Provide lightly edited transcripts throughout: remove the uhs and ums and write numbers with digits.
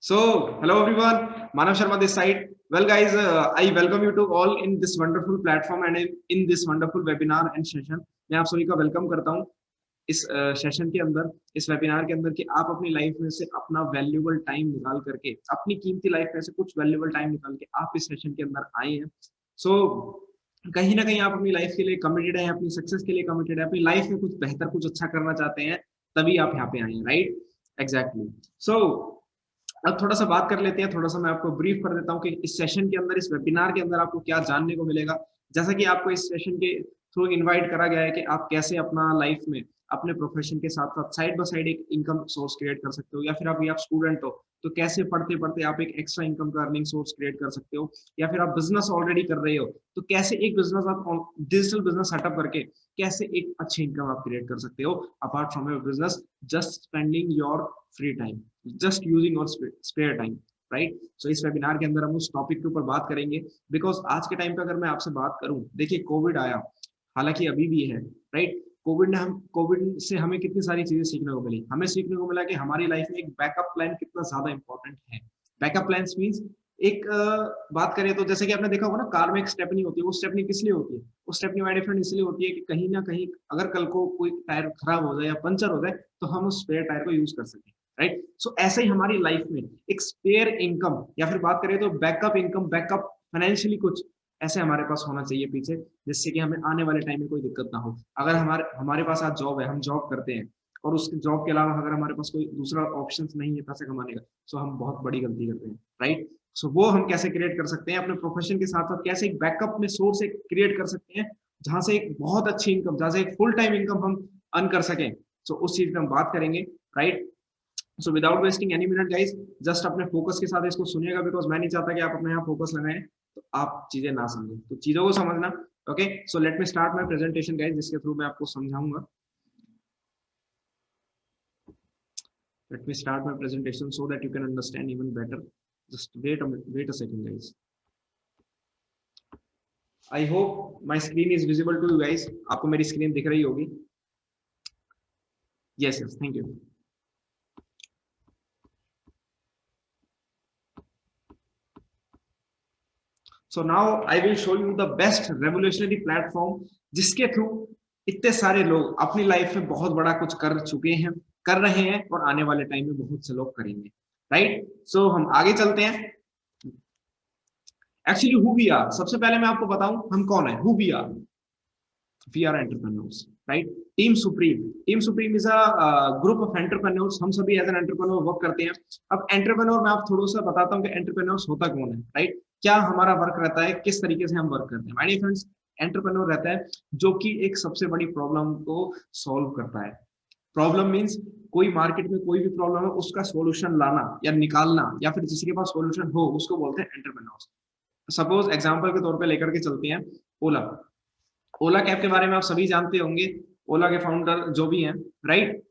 So, hello everyone, Manav Sharma this side. Well guys, I welcome you to all in this wonderful platform and in this wonderful webinar and session. मैं आप सभी का welcome करता हूँ इस session के अंदर, इस वेबिनार के अंदर कि आप अपनी लाइफ में से अपना वैल्यूएबल टाइम निकाल करके, अपनी कीमती लाइफ में से कुछ वैल्यूएबल टाइम निकाल के आप इस सेशन के अंदर आए हैं. सो कहीं ना कहीं आप अपनी लाइफ के लिए कमिटेड हैं, अपनी सक्सेस के लिए कमिटेड है, अपनी लाइफ में कुछ बेहतर, कुछ अच्छा करना चाहते हैं, तभी आप यहाँ पे आए हैं, राइट? एग्जैक्टली. सो अब थोड़ा सा बात कर लेते हैं, थोड़ा सा मैं आपको ब्रीफ कर देता हूँ कि इस सेशन के अंदर, इस वेबिनार के अंदर आपको क्या जानने को मिलेगा. जैसा कि आपको इस सेशन के थ्रू इनवाइट करा गया है कि आप कैसे अपना लाइफ में अपने प्रोफेशन के साथ साथ साइड बाय साइड एक इनकम सोर्स क्रिएट कर सकते हो, या फिर अभी आप स्टूडेंट हो तो कैसे पढ़ते पढ़ते आप एक एक्स्ट्रा इनकम का अर्निंग सोर्स क्रिएट कर सकते हो, या फिर आप बिजनेस ऑलरेडी कर रहे हो तो कैसे एक बिजनेस आप डिजिटल बिजनेस सेटअप करके कैसे एक अच्छी इनकम आप क्रिएट कर सकते हो apart from your business, just spending your free time, just using your spare time, right? So इस वेबिनार के अंदर हम उस टॉपिक के ऊपर बात करेंगे. बिकॉज आज के टाइम पे अगर मैं आपसे बात करूं, देखिए कोविड आया, हालांकि अभी भी है, राइट? कोविड से हमें कितनी सारी चीजें सीखने को मिली. हमें सीखने को मिला कि हमारी लाइफ में एक बैकअप प्लान कितना ज्यादा इंपॉर्टेंट है. बैकअप प्लान मींस एक बात करें तो जैसे कि आपने देखा होगा ना, कार में एक स्टेपनी होती है. वो स्टेपनी किस लिए होती है? वो स्टेपनी बाय डिफरेंट इसलिए होती है कि कहीं ना कहीं अगर कल को कोई टायर खराब हो जाए या पंचर हो जाए तो हम उस स्पेयर टायर को यूज कर सकें, राइट? सो ऐसे ही हमारी लाइफ में एक स्पेयर इनकम, या फिर बात करें तो बैकअप इनकम, बैकअप फाइनेंशियली कुछ ऐसे हमारे पास होना चाहिए पीछे, जिससे कि हमें आने वाले टाइम में कोई दिक्कत ना हो. अगर हमारे पास आज जॉब है, हम जॉब करते हैं और उस जॉब के अलावा अगर हमारे पास कोई दूसरा ऑप्शन नहीं है पैसे कमाने का, तो हम बहुत बड़ी गलती करते हैं, राइट? सो वो हम कैसे क्रिएट कर सकते हैं अपने प्रोफेशन के साथ साथ, कैसे एक बैकअप में सोर्स एक क्रिएट कर सकते हैं जहां से एक बहुत अच्छी इनकम, जहां से एक फुल टाइम इनकम हम अर्न कर सकें. सो उस चीज पे हम बात करेंगे, right? So without wasting any minute guys, just अपने फोकस के साथ इसको सुनिएगा, बिकॉज मैं नहीं चाहता कि आप अपने यहाँ फोकस लगाएं तो आप चीजें ना समझें, तो चीजों को समझना. Okay, so let me start my presentation guys, जिसके थ्रू मैं आपको समझाऊंगा. Let me start my presentation so that you can understand even better. Just wait a second guys. I hope my screen is visible to you guys. आपको मेरी screen दिख रही होगी. Yes yes, thank you. So now I will show you the best revolutionary platform जिसके through इतने सारे लोग अपनी लाइफ में बहुत बड़ा कुछ कर चुके हैं, कर रहे हैं और आने वाले टाइम में बहुत से लोग करेंगे, राइट? सो हम आगे चलते हैं. एक्चुअली हु वी आर, सबसे पहले मैं आपको बताऊं हम कौन है. Who we are, we are entrepreneurs, right? Team Supreme is a group of entrepreneurs. हम सभी एज एन एंटरप्रेन्योर वर्क करते हैं. अब एंटरप्रेन्योर मैं आप थोड़ा सा बताता हूँ कि एंटरप्रेन्योर्स होता कौन है, राइट? क्या हमारा वर्क रहता है, किस तरीके से हम वर्क करते हैं. माय डियर फ्रेंड्स, एंटरप्रेन्योर रहता है जो कि एक सबसे बड़ी प्रॉब्लम को सॉल्व करता है. प्रॉब्लम मींस कोई मार्केट में कोई भी प्रॉब्लम है उसका सॉल्यूशन लाना या निकालना, या फिर जिसके पास सॉल्यूशन हो उसको बोलते हैं एंटरप्रेन्योर्स. सपोज एग्जांपल के तौर पे लेकर के चलते हैं ओला. ओला कैब के बारे में आप सभी जानते होंगे. ओला के फाउंडर जो भी हैं, राइट?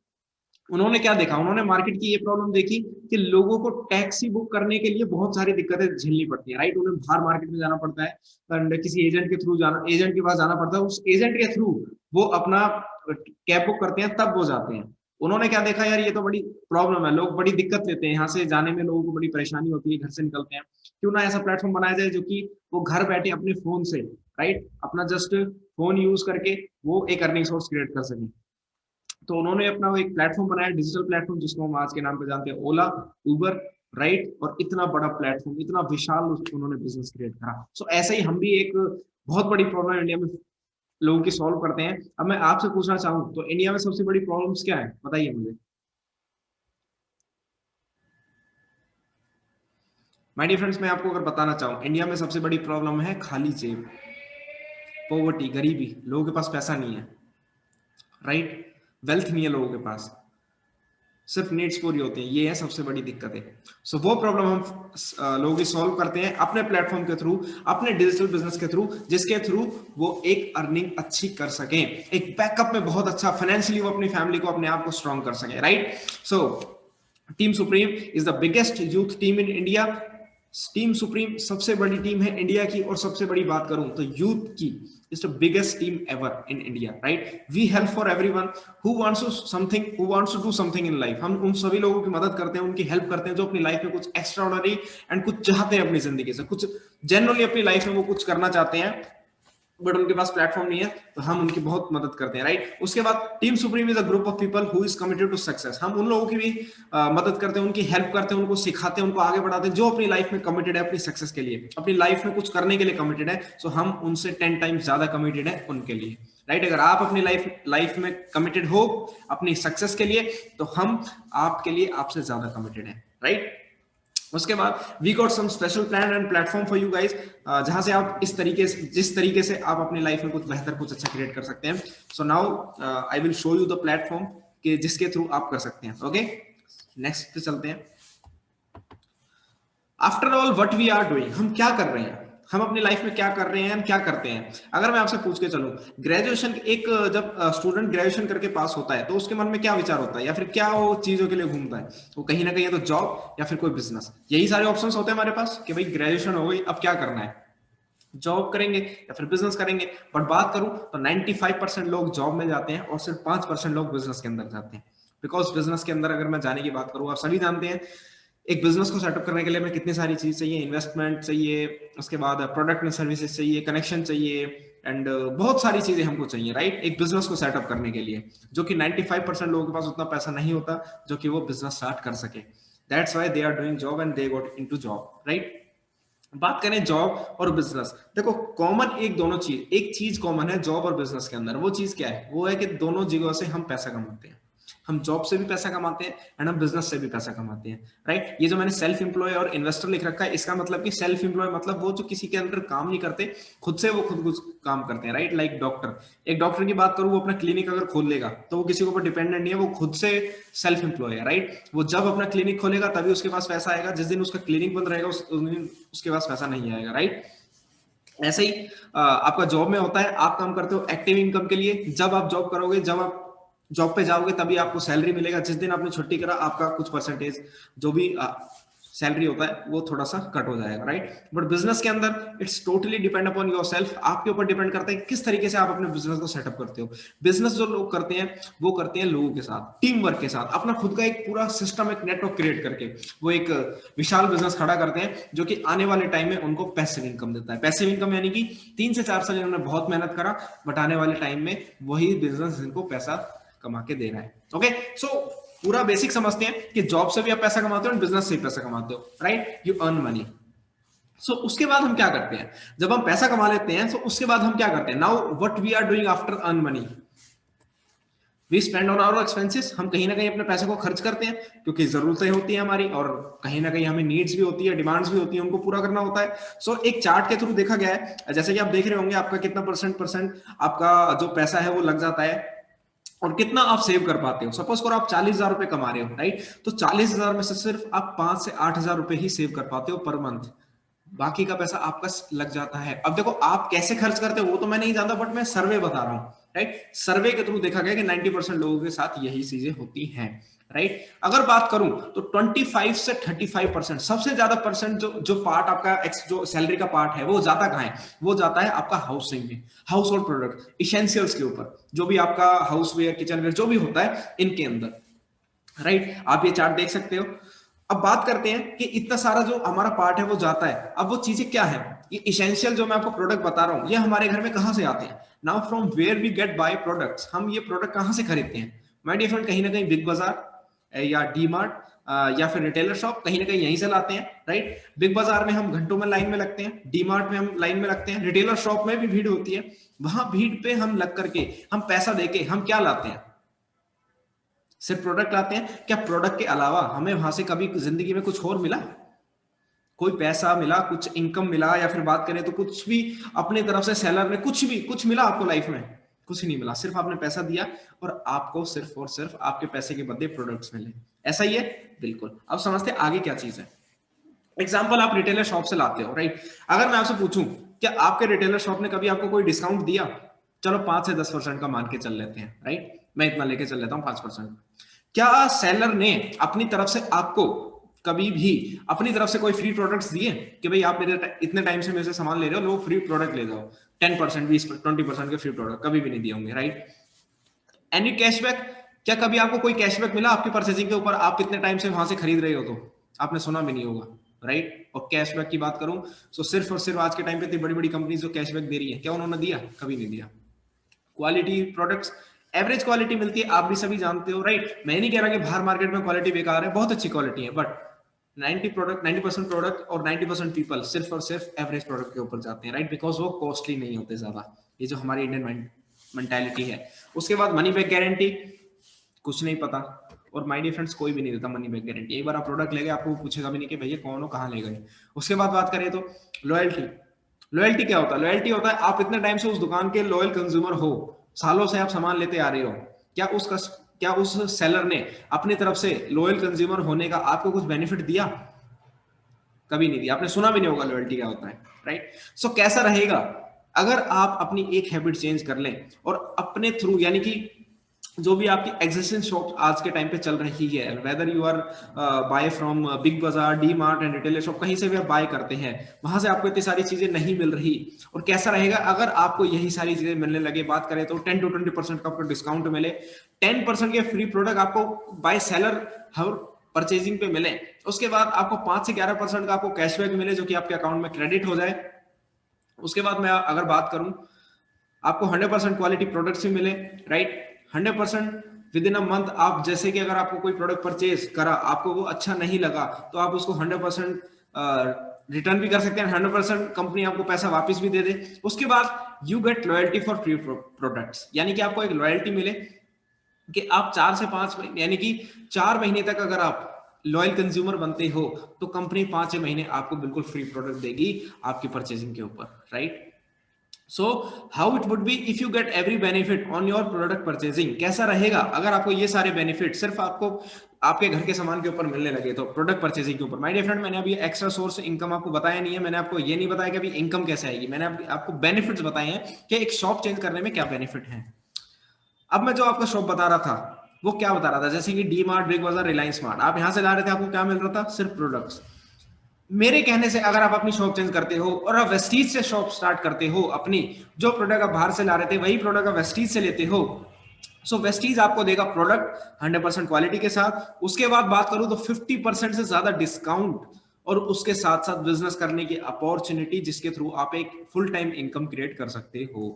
उन्होंने क्या देखा, उन्होंने मार्केट की ये प्रॉब्लम देखी कि लोगों को टैक्सी बुक करने के लिए बहुत सारी दिक्कतें झेलनी पड़ती है, राइट? उन्हें बाहर मार्केट में जाना पड़ता है एंड किसी एजेंट के थ्रू जाना, एजेंट के पास जाना पड़ता है. उस एजेंट के थ्रू वो अपना कैब बुक करते हैं, तब वो जाते हैं. उन्होंने क्या देखा, यार ये तो बड़ी प्रॉब्लम है, लोग बड़ी दिक्कत लेते हैं, यहाँ से जाने में लोगों को बड़ी परेशानी होती है, घर से निकलते हैं. क्यों ना ऐसा प्लेटफॉर्म बनाया जाए जो कि वो घर बैठे अपने फोन से, राइट, अपना जस्ट फोन यूज करके वो एक अर्निंग सोर्स क्रिएट कर सके. तो उन्होंने अपना एक प्लेटफॉर्म बनाया, डिजिटल प्लेटफॉर्म, जिसको हम आज के नाम पे जानते हैं ओला, उबर, राइट? और इतना बड़ा प्लेटफॉर्म, इतना विशाल उन्होंने बिजनेस क्रिएट करा. सो ऐसे ही हम भी एक बहुत बड़ी प्रॉब्लम इंडिया में लोगों की सॉल्व करते हैं. अब मैं आपसे पूछना चाहूँ तो इंडिया में सबसे बड़ी प्रॉब्लम्स क्या है, बताइए मुझे. माय डियर फ्रेंड्स, मैं आपको अगर बताना चाहूँ, इंडिया में सबसे बड़ी प्रॉब्लम है खाली जेब, पॉवर्टी, गरीबी. लोगों के पास पैसा नहीं है, राइट? वेल्थ नहीं है लोगों के पास, सिर्फ नीड्स पूरी होती हैं. ये है सबसे बड़ी दिक्कत है. सो वो प्रॉब्लम हम लोगों की सॉल्व करते हैं अपने प्लेटफॉर्म के थ्रू, अपने डिजिटल बिजनेस के थ्रू, जिसके थ्रू वो एक अर्निंग अच्छी कर सकें, एक बैकअप में बहुत अच्छा फाइनेंशियली वो अपनी फैमिली को, अपने आप को स्ट्रॉन्ग कर सकें, right? So team Supreme is the biggest youth team in India. Team supreme सबसे बड़ी टीम है इंडिया की, और सबसे बड़ी बात करूं तो यूथ की, is the biggest team ever in India, right. We help for everyone who wants to something, who wants to do something in life. हम उन सभी लोगों की मदद करते हैं, उनकी हेल्प करते हैं जो अपनी लाइफ में कुछ एक्स्ट्रा ऑर्डिनरी एंड कुछ चाहते हैं अपनी जिंदगी से, कुछ जनरली अपनी लाइफ में वो कुछ करना चाहते हैं, बट उनके पास प्लेटफॉर्म नहीं है, तो हम उनकी बहुत मदद करते हैं, राइट। उसके बाद Team Supreme is a group of people who is committed to success. हम उन लोगों की भी मदद करते हैं, उनकी हेल्प करते हैं, उनको सिखाते हैं, उनको आगे बढ़ाते हैं जो अपनी लाइफ में कमिटेड है, अपनी सक्सेस के लिए, अपनी लाइफ में कुछ करने के लिए कमिटेड है। सो हम उनसे 10 टाइम्स ज्यादा कमिटेड है उनके लिए, राइट। अगर आप अपनी लाइफ में कमिटेड हो अपनी सक्सेस के लिए, तो हम आपके लिए आपसे ज्यादा कमिटेड है, राइट। उसके बाद we got some special plan and platform for you guys, जहां से आप इस तरीके से, जिस तरीके से आप अपनी लाइफ में कुछ बेहतर, कुछ अच्छा क्रिएट कर सकते हैं। So now I will show you the platform के जिसके थ्रू आप कर सकते हैं। ओके, नेक्स्ट पे चलते हैं। After all what we are doing, हम क्या कर रहे हैं, हम अपनी लाइफ में क्या कर रहे हैं, हम क्या करते हैं। अगर मैं आपसे पूछ के चलूं, ग्रेजुएशन, एक जब स्टूडेंट ग्रेजुएशन करके पास होता है तो उसके मन में क्या विचार होता है, या फिर क्या वो चीजों के लिए घूमता है, वो कहीं ना कहीं तो जॉब या फिर कोई बिजनेस, यही सारे ऑप्शंस होते हैं हमारे पास कि भाई ग्रेजुएशन हो गई, अब क्या करना है, जॉब करेंगे या फिर बिजनेस करेंगे। बट बात करूं तो 95% लोग जॉब में जाते हैं और सिर्फ 5% लोग बिजनेस के अंदर जाते हैं। बिकॉज बिजनेस के अंदर अगर मैं जाने की बात करूं, आप सभी जानते हैं एक बिजनेस को सेटअप करने के लिए हमें कितनी सारी चीज चाहिए, इन्वेस्टमेंट चाहिए, उसके बाद प्रोडक्ट एंड सर्विसेज चाहिए, कनेक्शन चाहिए, एंड बहुत सारी चीजें हमको चाहिए, राइट, एक बिजनेस को सेटअप करने के लिए, जो कि 95% लोगों के पास उतना पैसा नहीं होता जो कि वो बिजनेस स्टार्ट कर सके। That's why they are doing job and they got into job, right. बात करें जॉब और बिजनेस, देखो कॉमन एक दोनों चीज, एक चीज कॉमन है जॉब और बिजनेस के अंदर, वो चीज क्या है, वो है कि दोनों जगहों से हम पैसा कमाते हैं। हम जॉब से भी पैसा कमाते हैं एंड हम बिजनेस से भी पैसा कमाते हैं, राइट। ये जो मैंने सेल्फ एम्प्लॉय और इन्वेस्टर लिख रखा है, इसका मतलब कि सेल्फ एम्प्लॉय मतलब वो जो किसी के अंदर काम नहीं करते, खुद से वो खुद कुछ काम करते हैं, राइट। लाइक डॉक्टर, एक डॉक्टर की बात करूं, वो अपना क्लिनिक अगर खोल लेगा तो वो किसी के ऊपर डिपेंडेंट नहीं है, वो खुद से सेल्फ एम्प्लॉय है, राइट। वो जब अपना क्लिनिक खोलेगा तभी उसके पास पैसा आएगा, जिस दिन उसका क्लिनिक बंद रहेगा उस दिन उसके पास पैसा नहीं आएगा, राइट। ऐसे ही आपका जॉब में होता है, आप काम करते हो एक्टिव इनकम के लिए, जब आप जॉब करोगे, जब आप जॉब पे जाओगे तभी आपको सैलरी मिलेगा, जिस दिन आपने छुट्टी करा आपका कुछ परसेंटेज जो भी सैलरी होता है वो थोड़ा सा कट हो जाएगा, राइट। बट बिजनेस के अंदर it's totally depend upon yourself, आपके ऊपर डिपेंड करता है किस तरीके से आप अपने बिजनेस को सेटअप करते हो। बिजनेस जो लोग करते हैं वो करते हैं लोगों के साथ, टीम वर्क के साथ, अपना खुद का एक पूरा सिस्टम, एक नेटवर्क क्रिएट करके वो एक विशाल बिजनेस खड़ा करते हैं, जो कि आने वाले टाइम में उनको पैसिव इनकम देता है। पैसिव इनकम यानी कि 3 से 4 साल इन्होंने बहुत मेहनत करा, बट आने वाले टाइम में वही बिजनेस इनको पैसा कमा के दे रहा है। ओके, सो पूरा बेसिक समझते हैं कि जॉब से भी आप पैसा कमाते हो और बिजनेस से भी पैसा कमाते हो, राइट, यू अर्न मनी। सो उसके बाद हम क्या करते हैं, जब हम पैसा कमा लेते हैं तो उसके बाद हम क्या करते हैं, now what we are doing after earn money, we spend on our expenses. हम कहीं ना कहीं अपने पैसे को खर्च करते हैं, क्योंकि जरूरतें होती है हमारी, और कहीं ना कहीं हमें नीड्स भी होती है, डिमांड्स भी होती है, उनको पूरा करना होता है। सो एक चार्ट के थ्रू देखा गया है, जैसे कि आप देख रहे होंगे आपका कितना परसेंट आपका जो पैसा है वो लग जाता है और कितना आप सेव कर पाते हो। सपोज करो आप 40,000 रुपए कमा रहे हो, राइट, तो 40,000 में से सिर्फ आप 5 से 8,000 रुपए ही सेव कर पाते हो पर मंथ, बाकी का पैसा आपका लग जाता है। अब देखो आप कैसे खर्च करते हो वो तो मैं नहीं जानता, बट मैं सर्वे बता रहा हूँ, राइट। सर्वे के थ्रू देखा गया कि 90% लोगों के साथ यही चीजें होती हैं, राइट। अगर बात करूं तो 25 से 35% सबसे ज्यादा परसेंट जो पार्ट आपका जो सैलरी का पार्ट है वो जाता कहां है, वो जाता है आपका हाउसिंग में, हाउस होल्ड प्रोडक्ट, इसेंशियल्स के ऊपर, जो भी आपका हाउसवेयर, किचनवेयर जो भी होता है इनके अंदर, राइट। आप ये चार्ट देख सकते हो। अब बात करते हैं कि इतना सारा जो हमारा पार्ट है वो जाता है, अब वो चीजें क्या है, ये इसेंशियल जो मैं आपको प्रोडक्ट बता रहा हूं ये हमारे घर में कहां से आते हैं। Now from where we get buy products, हम ये प्रोडक्ट कहां से खरीदते हैं, माय डियर फ्रेंड, कहीं ना कहीं बिग बाजार या डी मार्ट या फिर रिटेलर शॉप, कहीं ना कहीं यहीं से लाते हैं, राइट। बिग बाजार में हम घंटों में लाइन में लगते हैं, डी मार्ट में हम लाइन में लगते हैं, रिटेलर शॉप में भी भीड़ होती है, वहां भीड़ पे हम लग करके हम पैसा देके हम क्या लाते हैं, सिर्फ प्रोडक्ट लाते हैं। क्या प्रोडक्ट के अलावा हमें वहां से कभी जिंदगी में कुछ और मिला, कोई पैसा मिला, कुछ इनकम मिला, या फिर बात करें तो कुछ भी अपने तरफ से सेलर ने कुछ मिला आपको लाइफ में, कुछ नहीं मिला, सिर्फ आपने पैसा दिया और आपको सिर्फ और सिर्फ आपके पैसे के बदले प्रोडक्ट्स मिले। ऐसा ही है बिल्कुल। अब समझते हैं आगे क्या चीज है। एग्जाम्पल आप रिटेलर शॉप से लाते हो, राइट। अगर मैं आपसे पूछूं क्या आपके रिटेलर शॉप ने कभी आपको कोई डिस्काउंट दिया, चलो 5 से 10% का मान के चल लेते हैं, राइट, मैं इतना लेके चल लेता हूं 5%। क्या सेलर ने अपनी तरफ से आपको कभी भी अपनी तरफ से कोई फ्री प्रोडक्ट्स दिए कि भाई आप मेरे इतने टाइम से मेरे से सामान ले रहे हो, लो फ्री प्रोडक्ट ले जाओ, 10%, 20% के फ्री प्रोडक्ट कभी भी नहीं दिए होंगे, राइट? एनी कैशबैक, क्या कभी आपको कोई कैशबैक मिला आपकी परचेजिंग के ऊपर, आप इतने टाइम से वहां से खरीद रहे हो? तो आपने सुना भी नहीं होगा, राइट? और कैशबैक की बात करूं तो सिर्फ और सिर्फ आज के टाइम पे इतनी बड़ी बड़ी कंपनी जो कैशबैक दे रही है, क्या उन्होंने दिया? कभी नहीं दिया। क्वालिटी प्रोडक्ट्स, एवरेज क्वालिटी मिलती है, आप भी सभी जानते हो, राइट? मैं नहीं कह रहा कि बाहर मार्केट में क्वालिटी बेकार है, बहुत अच्छी क्वालिटी है, बट 90% प्रोडक्ट और 90% पीपल सिर्फ और सिर्फ एवरेज प्रोडक्ट के ऊपर जाते हैं, राइट? बिकॉज वो कॉस्टली नहीं होते ज्यादा, ये जो हमारी इंडियन मेंटालिटी है। उसके बाद मनी बैक गारंटी, कुछ नहीं पता, और माय डियर फ्रेंड्स कोई भी नहीं देता मनी बैक गारंटी। एक बार आप प्रोडक्ट ले गए, आपको पूछेगा भी नहीं कि भैया कौन हो, कहाँ ले गए। उसके बाद बात करें तो लॉयल्टी, लॉयल्टी क्या होता है? लॉयल्टी होता है आप इतने टाइम से उस दुकान के लॉयल कंज्यूमर हो, सालों से आप सामान लेते आ रहे हो, क्या उस सेलर ने अपनी तरफ से लॉयल कंज्यूमर होने का आपको कुछ बेनिफिट दिया? कभी नहीं दिया, आपने सुना भी नहीं होगा लॉयल्टी क्या होता है, राइट? सो कैसा रहेगा अगर आप अपनी एक हैबिट चेंज कर लें और अपने थ्रू, यानी कि जो भी आपकी एग्जिस्टिंग शॉप आज के टाइम पे चल रही है, whether you are buy from Big Bazaar, D Mart and retailer shop, कहीं से भी आप बाय करते हैं, वहां से आपको इतनी सारी चीजें नहीं मिल रही। और कैसा रहेगा अगर आपको यही सारी चीजें मिलने लगे? बात करें तो 10 to 20% का आपको डिस्काउंट मिले, 10% के फ्री प्रोडक्ट आपको बाय सेलर हर परचेजिंग पे मिले, उसके बाद आपको 5 से 11% का आपको कैशबैक मिले जो कि आपके अकाउंट में क्रेडिट हो जाए। उसके बाद मैं अगर बात करूं, आपको 100% क्वालिटी प्रोडक्ट्स भी मिले, right? 100% with in a month. आप जैसे कि अगर आपको कोई प्रोडक्ट परचेज करा, आपको वो अच्छा नहीं लगा, तो आप उसको 100% रिटर्न भी कर सकते हैं, 100% कंपनी आपको पैसा वापस भी दे दे। उसके बाद you get loyalty for free products, यानी कि आपको एक लॉयल्टी मिले कि आप 4 से 5 महीने, यानी कि 4 महीने तक अगर आप लॉयल कंज्यूमर बनते हो तो कंपनी 5 महीने आपको बिल्कुल फ्री प्रोडक्ट देगी आपकी परचेजिंग के ऊपर, right? So how it would be if you get every benefit on your product purchasing? कैसा रहेगा अगर आपको ये सारे बेनिफिट सिर्फ आपको आपके घर के सामान के ऊपर मिलने लगे, तो प्रोडक्ट परचेजिंग के ऊपर। माय डियर फ्रेंड, मैंने अभी एक्स्ट्रा सोर्स इनकम आपको बताया नहीं है, मैंने आपको ये नहीं बताया कि अभी इनकम कैसे आएगी, मैंने आपको बेनिफिट्स बताए हैं कि एक शॉप चेंज करने में क्या बेनिफिट है। अब मैं जो आपका शॉप बता रहा था वो क्या बता रहा था, जैसे कि डी मार्ट, बिग बाजार, रिलायंस स्मार्ट, आप यहां से ला रहे थे, आपको क्या मिल रहा था? सिर्फ प्रोडक्ट्स। मेरे कहने से अगर आप अपनी शॉप चेंज करते हो और आप वेस्टीज से शॉप स्टार्ट करते हो, अपनी जो प्रोडक्ट आप बाहर से ला रहे थे वही प्रोडक्ट आप वेस्टीज से लेते हो, सो वेस्टीज आपको देगा प्रोडक्ट 100% क्वालिटी के साथ। उसके बाद बात करूं तो 50% से ज्यादा डिस्काउंट और उसके साथ साथ बिजनेस करने की अपॉर्चुनिटी, जिसके थ्रू आप एक फुल टाइम इनकम क्रिएट कर सकते हो,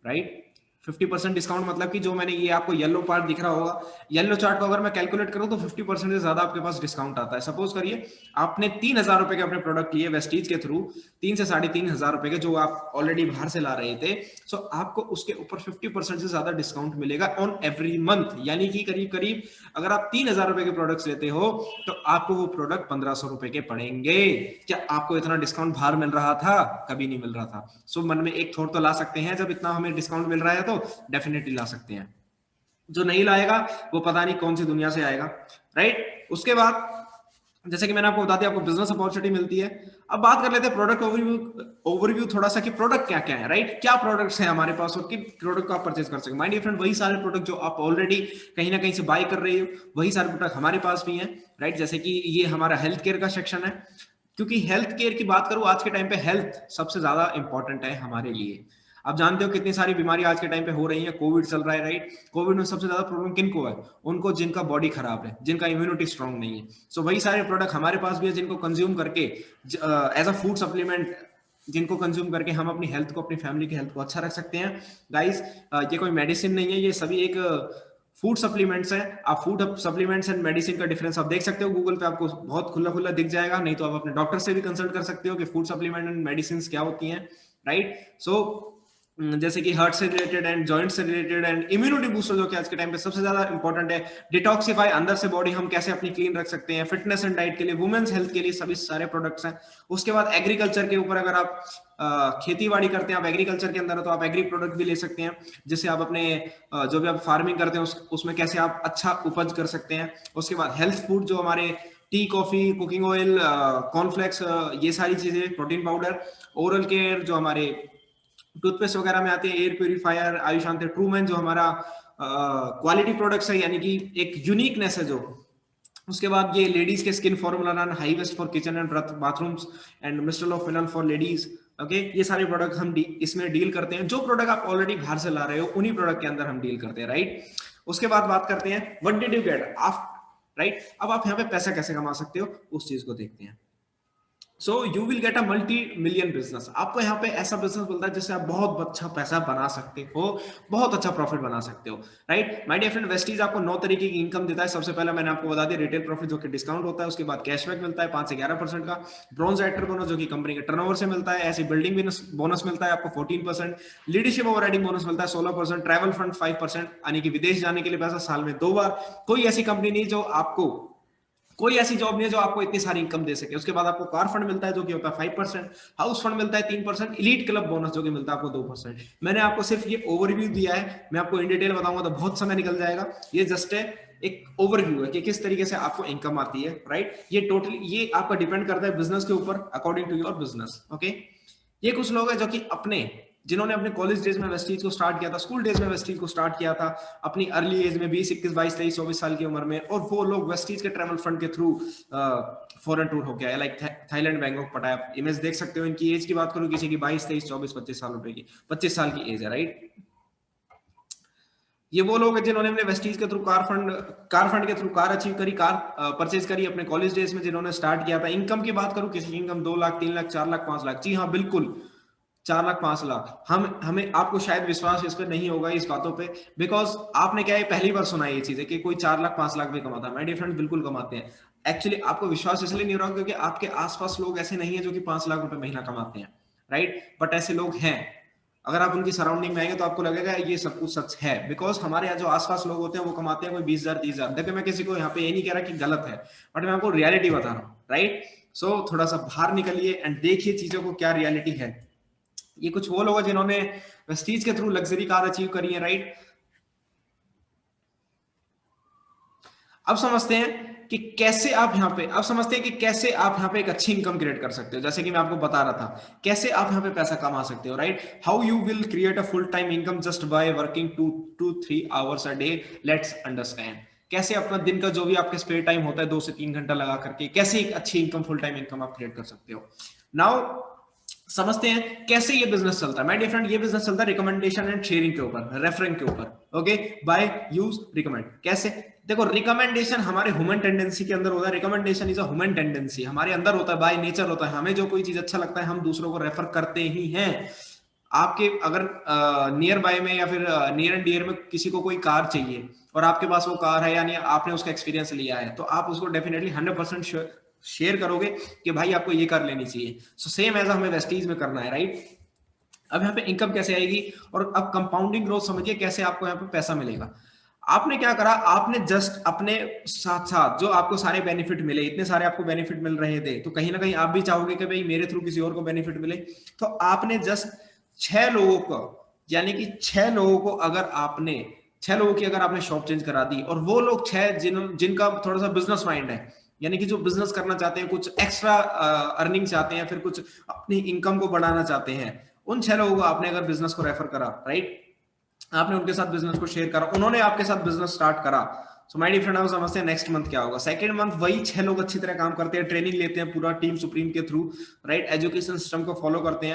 राइट? 50% डिस्काउंट मतलब कि जो मैंने ये आपको येलो पार्ट दिख रहा होगा, येलो चार्ट को अगर मैं कैलकुलेट करूं तो 50% से ज्यादा आपके पास डिस्काउंट आता है। सपोज करिए आपने 3,000 रुपए के अपने प्रोडक्ट लिए वेस्टीज के थ्रू, 3 से 3,500 रुपए के जो आप ऑलरेडी बाहर से ला रहे थे, सो आपको उसके ऊपर 50% से ज्यादा डिस्काउंट मिलेगा ऑन एवरी मंथ। यानी कि करीब करीब अगर आप 3,000 रुपए के प्रोडक्ट्स लेते हो तो आपको वो प्रोडक्ट 1,500 रुपए के पड़ेंगे। क्या आपको इतना डिस्काउंट बाहर मिल रहा था? कभी नहीं मिल रहा था। सो मन में एक थॉट तो ला सकते हैं, जब इतना हमें डिस्काउंट मिल रहा है तो डेफिनेटली ला सकते हैं। जो नहीं लाएगा वो पता नहीं कौन सी दुनिया से आएगा, राइट? उसके बाद जैसे कि मैंने आपको बता दिया, आपको बिजनेस अपॉर्चुनिटी मिलती है। अब बात कर लेते हैं प्रोडक्ट ओवरव्यू थोड़ा सा, कि प्रोडक्ट क्या क्या है, राइट? क्या प्रोडक्ट्स हैं हमारे पास और किन प्रोडक्ट को आप परचेज कर सकते हैं। माय डियर फ्रेंड, वही सारे प्रोडक्ट जो आप ऑलरेडी कहीं ना कहीं से बाय कर रहे हो, वही सारे प्रोडक्ट हमारे पास भी हैं, राइट? जैसे कि ये हमारा हेल्थ केयर का सेक्शन है, क्योंकि हेल्थ केयर की बात करूं, आज के टाइम पे हेल्थ सबसे ज्यादा इंपॉर्टेंट है हमारे लिए। आप जानते हो कितनी सारी बीमारी आज के टाइम पे हो रही है, कोविड चल रहा है, राइट? कोविड में सबसे ज्यादा प्रॉब्लम किनको है? उनको जिनका बॉडी खराब है, जिनका इम्यूनिटी स्ट्रांग नहीं है। सो वही सारे प्रोडक्ट हमारे पास भी है, जिनको कंज्यूम करके एज अ फूड सप्लीमेंट, जिनको कंज्यूम करके हम अपनी हेल्थ को, अपनी फैमिली की हेल्थ को अच्छा रख सकते हैं। गाइस, ये कोई मेडिसिन नहीं है, ये सभी एक फूड सप्लीमेंट्स हैं। आप फूड सप्लीमेंट्स एंड मेडिसिन का डिफरेंस आप देख सकते हो गूगल पे, आपको बहुत खुला खुला दिख जाएगा। नहीं तो आप अपने डॉक्टर से भी कंसल्ट कर सकते हो कि फूड सप्लीमेंट एंड मेडिसिन क्या होती हैं, राइट? सो जैसे कि हार्ट से रिलेटेड एंड जॉइंट से रिलेटेड एंड इम्यूनिटी बूस्टर, जो कि आज के टाइम पे सबसे ज्यादा इंपॉर्टेंट है। डिटॉक्सिफाई, अंदर से बॉडी हम कैसे अपनी क्लीन रख सकते हैं। फिटनेस एंड डाइट के लिए, वुमेन्स हेल्थ के लिए सभी सारे प्रोडक्ट्स हैं। उसके बाद एग्रीकल्चर के ऊपर, अगर आप खेती बाड़ी करते हैं, आप एग्रीकल्चर के अंदर, तो आप एग्री प्रोडक्ट भी ले सकते हैं, जिससे आप अपने जो भी आप फार्मिंग करते हैं उसमें कैसे आप अच्छा उपज कर सकते हैं। उसके बाद हेल्थ फूड, जो हमारे T, coffee, cooking oil, cornflakes, ये सारी चीजें, प्रोटीन पाउडर। ओरल केयर जो हमारे टूथपेस्ट वगैरह में आते हैं, एयर प्यूरिफायर, आयुषांत, ट्रूमैन जो हमारा क्वालिटी प्रोडक्ट्स है, यानी कि एक यूनिकनेस है जो उसके बाद ये लेडीज के skin formula run, high waste for kitchen and bathrooms and mister of phenyl for ladies. Okay, ये सारे प्रोडक्ट हम इसमें डील करते हैं। जो प्रोडक्ट आप ऑलरेडी बाहर से ला रहे हो उन्हीं प्रोडक्ट के अंदर हम डील करते हैं, राइट। उसके बाद बात करते हैं what did you get after, right. अब आप यहाँ पे पैसा कैसे कमा सकते हो उस चीज को देखते हैं। So you will get a multi million business. आपको यहाँ पे ऐसा बिजनेस मिलता है जिससे आप बहुत अच्छा पैसा बना सकते हो, बहुत अच्छा प्रॉफिट बना सकते हो, right. My dear friend, Vestige आपको 9 तरीके की इनकम देता है। सबसे पहले मैंने आपको बता दिया रिटेल प्रॉफिट जो कि डिस्काउंट होता है, उसके बाद कैशबैक मिलता है 5 से 11% का, ब्रॉन्ज एक्टर बोनस जो कि कंपनी के टर्नओवर से मिलता है, ऐसे बिल्डिंग बोनस मिलता है आपको 14%, लीडरशिप ओवरराइडिंग बोनस मिलता है 16%, ट्रैवल फंड 5%, यानी कि विदेश जाने के लिए पैसा साल में 2 बार। कोई ऐसी कंपनी नहीं जो आपको, कोई ऐसी जॉब नहीं है जो आपको इतनी सारी इनकम दे सके। उसके बाद आपको कार फंड मिलता है जो कि होता है 5%, हाउस फंड मिलता है 3%, इलीट क्लब बोनस जो कि मिलता है आपको 2%। मैंने आपको सिर्फ ये ओवरव्यू दिया है, मैं आपको इन डिटेल बताऊंगा तो बहुत समय निकल जाएगा। ये जस्ट एक ओवरव्यू है कि किस तरीके से आपको इनकम आती है, राइट। ये टोटली ये आपका डिपेंड करता है बिजनेस के ऊपर, according to your business. Okay, ये कुछ लोग हैं जो कि अपने, जिन्होंने अपने कॉलेज डेज में वेस्टीज को स्टार्ट किया था, स्कूल डेज में वेस्टीज को स्टार्ट किया था, अपनी अर्ली एज में 20, 21, 22, 23, 24 साल की उम्र में, और वो लोग वेस्टीज के ट्रैवल फंड के थ्रू फॉरेन टूर होके आए, लाइक थाईलैंड, बैंकॉक, पटाया। इमेज देख सकते हो। इनकी एज की बात करूं, किसी की 22, 23, 24, 25 साल रुपए की, 25 साल की एज है, राइट। ये वो लोग हैं जिन्होंने अपने वेस्टीज के थ्रू कार फंड के थ्रू कार अचीव करी, कार परचेज करी अपने कॉलेज डेज में, जिन्होंने स्टार्ट किया था। इनकम की बात करूं, किसी की इनकम 2 लाख, 3 लाख, 4 लाख, 5 लाख, जी हाँ बिल्कुल 4 लाख, 5 लाख। हमें आपको शायद विश्वास इस पर नहीं होगा, इस बातों पे, बिकॉज आपने क्या है पहली बार सुना है ये चीज है कि कोई 4 लाख 5 लाख भी कमाता है। माय डियर फ्रेंड, बिल्कुल कमाते हैं। एक्चुअली आपको विश्वास इसलिए नहीं हो रहा क्योंकि आपके आसपास लोग ऐसे नहीं है जो कि 5 लाख रुपए महीना कमाते हैं, राइट। बट ऐसे लोग हैं। अगर आप उनकी सराउंडिंग में आएंगे तो आपको लगेगा ये सब कुछ सच है, बिकॉज हमारे यहाँ जो आसपास लोग होते हैं वो कमाते हैं कोई 20,000, 30,000। देखो, मैं किसी को यहाँ पे ये नहीं कह रहा कि गलत है, बट मैं आपको रियलिटी बता रहा हूँ, राइट। सो थोड़ा सा बाहर निकलिए एंड देखिए चीजों को क्या रियलिटी है। ये कुछ वो लोग हैं जिन्होंने वेस्टीज के थ्रू लग्जरी कार अचीव करी है, राइट। अब समझते हैं कि कैसे आप यहाँ पे, अब समझते हैं कि कैसे आप यहाँ पे एक अच्छी इनकम क्रिएट कर सकते हो। जैसे कि मैं आपको बता रहा था कैसे आप यहाँ पे पैसा कमा सकते हो, right. How you will create a full time income just by working 2 to 3 hours a day. Let's understand कैसे अपना दिन का जो भी आपके स्पेयर टाइम होता है 2 से 3 घंटा लगा करके कैसे एक अच्छी इनकम, फुल टाइम इनकम आप क्रिएट कर सकते हो। नाउ समझते हैं कैसे ये बिजनेस चलता है। माय डियर फ्रेंड, ये बिजनेस चलता है रिकमेंडेशन एंड शेयरिंग के ऊपर, रेफरिंग के ऊपर। Okay, by use recommend. कैसे? देखो, रिकमेंडेशन हमारे ह्यूमन टेंडेंसी के अंदर होता है। Recommendation is a human tendency, हमारे अंदर होता है, बाय नेचर होता है। हमें जो कोई चीज अच्छा लगता है हम दूसरों को रेफर करते ही हैं। आपके अगर नियर बाय में या फिर नियर एंड डियर में किसी को कोई कार चाहिए और आपके पास वो कार है, यानी आपने उसका एक्सपीरियंस लिया है, तो आप उसको डेफिनेटली 100% शेयर करोगे कि भाई आपको ये कार लेनी चाहिए। सो सेम एज हमें वेस्टीज में करना है, राइट। अब यहाँ पे इनकम कैसे आएगी और अब कंपाउंडिंग ग्रोथ समझिए कैसे आपको यहाँ पे पैसा मिलेगा। आपने क्या करा, आपने जस्ट अपने साथ साथ जो आपको सारे बेनिफिट मिले, इतने सारे आपको बेनिफिट मिल रहे थे, तो कहीं ना कहीं आप भी चाहोगे कि भाई मेरे थ्रू किसी और को बेनिफिट मिले। तो आपने जस्ट 6 लोगों को, यानी कि 6 लोगों को अगर आपने 6 लोगों की अगर आपने शॉप चेंज करा दी, और वो लोग 6 जिनका थोड़ा सा बिजनेस माइंड है, यानी कि जो बिजनेस करना चाहते हैं, कुछ एक्स्ट्रा अर्निंग चाहते हैं, फिर कुछ अपनी इनकम को बढ़ाना चाहते हैं, उन 6 लोगों को आपने अगर बिजनेस को रेफर करा, राइट, आपने उनके साथ बिजनेस को शेयर करा, उन्होंने आपके साथ बिजनेस स्टार्ट करा। सो माय डियर फ्रेंड, आप समझते हैं नेक्स्ट मंथ क्या होगा। सेकंड मंथ वही 6 लोग अच्छी तरह काम करते हैं, ट्रेनिंग लेते हैं पूरा टीम सुप्रीम के थ्रू, राइट, एजुकेशन सिस्टम को फॉलो करते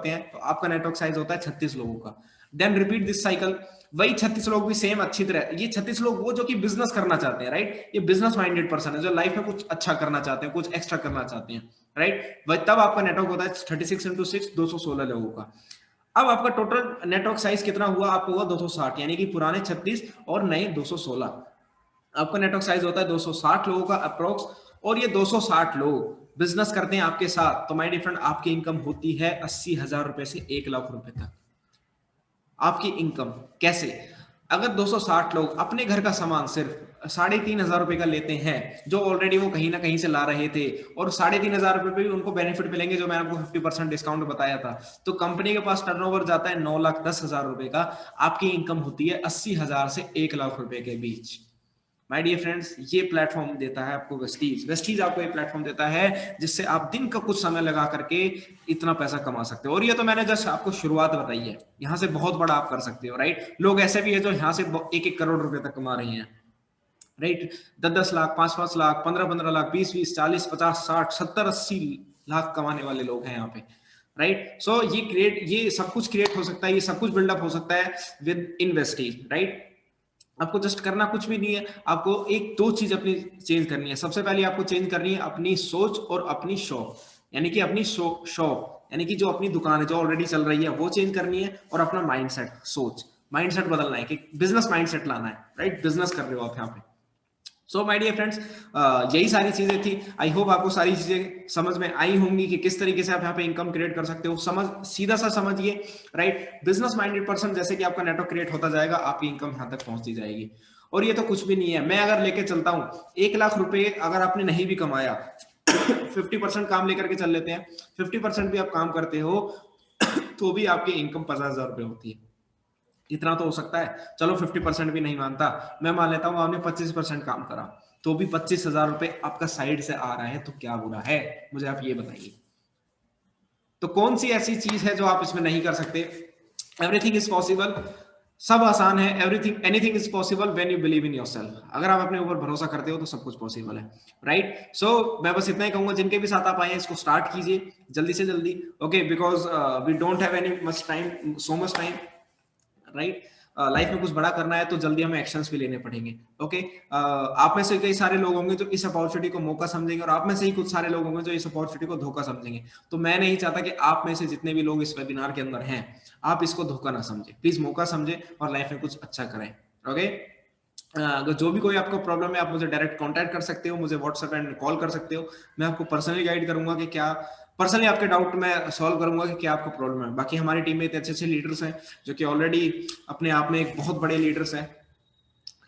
हैं, तो आपका नेटवर्क साइज होता है 36 लोगों का। देन रिपीट दिस साइकिल, वही 36 लोग भी सेम अच्छी तरह, ये 36 लोग वो जो कि बिजनेस करना चाहते हैं, राइट, ये बिजनेस माइंडेड पर्सन है जो लाइफ में कुछ अच्छा करना चाहते हैं, कुछ एक्स्ट्रा करना चाहते हैं, राइट। वही तब आपका नेटवर्क होता है 36 into 6, 216 लोगों का। अब आपका टोटल नेटवर्क साइज कितना हुआ, आपको हुआ 260, यानी कि पुराने 36 और नए 216। आपका नेटवर्क साइज होता है 260 लोगों का अप्रोक्स, और ये 260 लोग बिजनेस करते हैं आपके साथ। तो माय डियर फ्रेंड, आपकी इनकम होती है 80,000 रुपए से 1 लाख रुपए तक। आपकी इनकम कैसे? अगर 260 लोग अपने घर का सामान सिर्फ 3,500 रुपए का लेते हैं, जो ऑलरेडी वो कहीं ना कहीं से ला रहे थे, और 3,500 रुपए पे भी उनको बेनिफिट मिलेंगे जो मैंने आपको 50% डिस्काउंट बताया था, तो कंपनी के पास टर्नओवर जाता है 9,10,000 रुपए का। आपकी इनकम होती है 80,000 से 1 लाख रुपए के बीच। माय डियर फ्रेंड्स, ये प्लेटफॉर्म देता है आपको वेस्टीज आपको ये प्लेटफॉर्म देता है जिससे आप दिन का कुछ समय लगा करके इतना पैसा कमा सकते हो। और ये तो मैंने जस्ट आपको शुरुआत बताई है, यहाँ से बहुत बड़ा आप कर सकते हो, राइट। लोग ऐसे भी है जो यहाँ से 1-1 करोड़ रुपए तक कमा रहे हैं, राइट। 10-10 लाख, 5-5 लाख, 15-15 लाख, 20-20, 40, 50, 60, 70, 80 लाख कमाने वाले लोग हैं यहाँ पे, राइट। सो ये सब कुछ क्रिएट हो सकता है, ये सब कुछ बिल्डअप हो सकता है विद इन्वेस्टीज, राइट। आपको जस्ट करना कुछ भी नहीं है, आपको एक दो चीज अपनी चेंज करनी है। सबसे पहले आपको चेंज करनी है अपनी सोच और अपनी शॉप, यानी कि अपनी शॉप यानी कि जो अपनी दुकान है जो ऑलरेडी चल रही है वो चेंज करनी है, और अपना माइंडसेट, सोच माइंडसेट बदलना है कि बिजनेस माइंडसेट लाना है, राइट। बिजनेस कर रहे हो आप यहाँ पे। सो माय डियर फ्रेंड्स, यही सारी चीजें थी। आई होप आपको सारी चीजें समझ में आई होंगी कि किस तरीके से आप यहाँ पे इनकम क्रिएट कर सकते हो। सीधा सा समझिए, राइट। बिजनेस माइंडेड पर्सन, जैसे कि आपका नेटवर्क क्रिएट होता जाएगा, आपकी इनकम यहाँ तक पहुंचती जाएगी। और ये तो कुछ भी नहीं है, मैं अगर लेके चलता हूँ 1 लाख रुपए, अगर आपने नहीं भी कमाया 50% काम लेकर के चल लेते हैं, 50% भी आप काम करते हो तो भी आपकी इनकम 50,000 रुपए होती है। इतना तो हो सकता है, चलो 50% भी नहीं मानता, मैं मान लेता हूं आपने 25% काम करा, तो भी 25,000 रुपए आपका साइड से आ रहा है, तो क्या बुरा है, मुझे आप ये बताइए। तो कौन सी ऐसी चीज है जो आप इसमें नहीं कर सकते? एवरीथिंग इज पॉसिबल, सब आसान है। Everything anything is possible when you believe in yourself. अगर आप अपने ऊपर भरोसा करते हो तो सब कुछ पॉसिबल है, राइट। सो मैं बस इतना ही कहूंगा, जिनके भी साथ आप आए हैं इसको स्टार्ट कीजिए जल्दी से जल्दी, okay, because we don't have any much time, so much time, right. Life में कुछ बड़ा करना है तो जल्दी हमें एक्शंस भी लेने पड़ेंगे, ओके। आप में से कई सारे लोग होंगे जो इस अपॉर्चुनिटी को मौका समझेंगे, और आप में से ही कुछ सारे लोग होंगे जो इस अपॉर्चुनिटी को धोखा समझेंगे। तो मैं नहीं चाहता कि आप में से जितने भी लोग इस वेबिनार के अंदर हैं, आप इसको धोखा ना समझे, प्लीज मौका समझे और लाइफ में कुछ अच्छा करें, ओके। अगर जो भी कोई आपको प्रॉब्लम है, आप मुझे डायरेक्ट कांटेक्ट कर सकते हो, मुझे व्हाट्सएप एंड कॉल कर सकते हो। मैं आपको पर्सनली गाइड करूंगा कि क्या, पर्सनली आपके डाउट मैं सॉल्व करूंगा कि क्या आपको प्रॉब्लम है। बाकी हमारी टीम में इतने अच्छे अच्छे लीडर्स हैं जो कि ऑलरेडी अपने आप में एक बहुत बड़े लीडर्स हैं,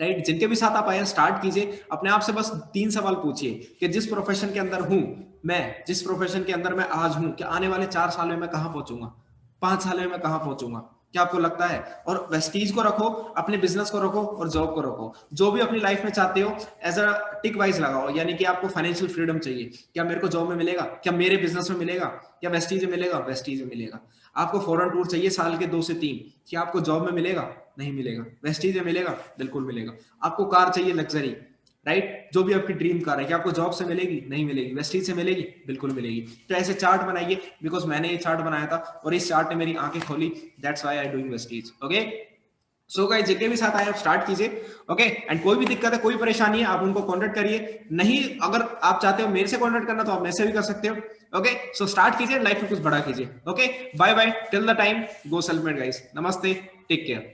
राइट। जिनके भी साथ आप आए, स्टार्ट कीजिए। अपने आप से बस 3 सवाल पूछिए कि जिस प्रोफेशन के अंदर हूं मैं, जिस प्रोफेशन के अंदर मैं आज हूं, कि आने वाले 4 साल में मैं कहां पहुंचूंगा, 5 साल में मैं कहां पहुंचूंगा, क्या आपको लगता है? और वेस्टीज को रखो, अपने बिजनेस को रखो और जॉब को रखो। जो भी अपनी लाइफ में चाहते हो एज अ टिक वाइज लगाओ, यानी कि आपको फाइनेंशियल फ्रीडम चाहिए, क्या मेरे को जॉब में मिलेगा, क्या मेरे बिजनेस में मिलेगा, क्या वेस्टीज में मिलेगा, वेस्टीज में मिलेगा। आपको फॉरेन टूर चाहिए साल के 2 से 3, क्या आपको जॉब में मिलेगा? नहीं मिलेगा। वेस्टीज में मिलेगा? बिल्कुल मिलेगा। आपको कार चाहिए लग्जरी, राइट, जो भी आपकी ड्रीम कार है, क्या आपको जॉब से मिलेगी? नहीं मिलेगी। वेस्टीज से मिलेगी? बिल्कुल मिलेगी। तो ऐसे चार्ट बनाइए, बिकॉज मैंने ये चार्ट बनाया था और इस चार्ट ने मेरी आंखें खोली, that's why I doing Vestige, okay. So guys, जितने भी साथ आए आप स्टार्ट कीजिए, ओके। एंड कोई भी दिक्कत है, कोई परेशानी है, आप उनको कांटेक्ट करिए। नहीं, अगर आप चाहते हो मेरे से कांटेक्ट करना तो आप मेरे से भी कर सकते हो, ओके। सो स्टार्ट कीजिए, लाइफ में कुछ बड़ा कीजिए, okay. Bye bye, till the time, go self made guys. नमस्ते, टेक केयर।